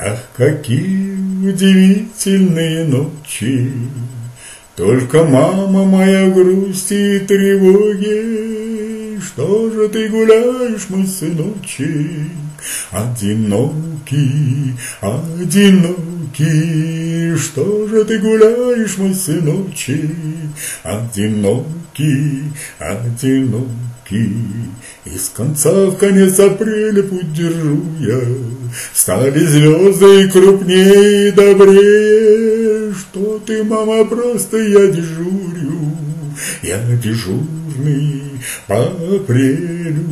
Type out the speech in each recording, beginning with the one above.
Ах, какие удивительные ночи! Только мама моя в грусти и тревоге. Что же ты гуляешь, мой сыночек, одинокий, одинокий? Что же ты гуляешь, мой сыночек, одинокий, одинокий? Из конца в конец апреля путь держу я, стали звезды крупнее и добрее. Что ты, мама, просто я дежурю, я дежурный по апрелю.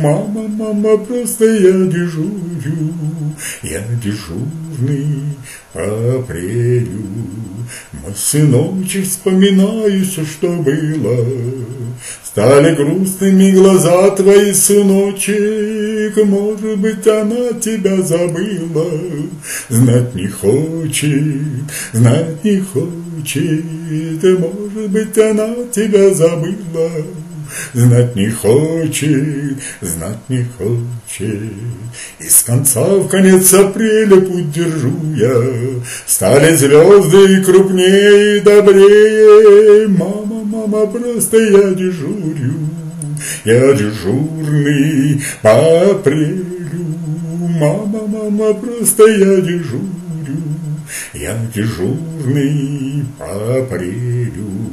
Мама, мама, просто я дежурю, я дежурный по апрелю. Мой сыночек, вспоминаю все, что было. Стали грустными глаза твои, сыночек. Может быть, она тебя забыла. Знать не хочет, знать не хочет. Может быть, она тебя забыла. Знать не хочет, знать не хочет. Из конца в конец апреля путь держу я, стали звезды крупнее и добрее. Мама, мама, просто я дежурю, я дежурный по апрелю. Мама, мама, просто я дежурю, я дежурный по апрелю.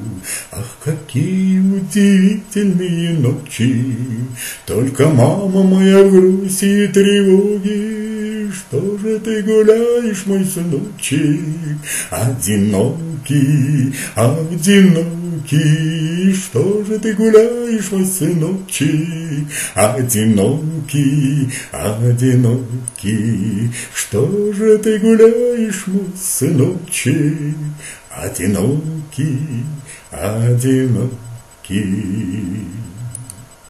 Ах, какие удивительные ночи! Только мама моя в грусти и тревоге. Что же ты гуляешь, мой сыночек, одинокий, одинокий? Что же ты гуляешь, мой сыночек, одинокий, одинокий? Что же ты гуляешь, мой сыночек, одинокий, одинокий?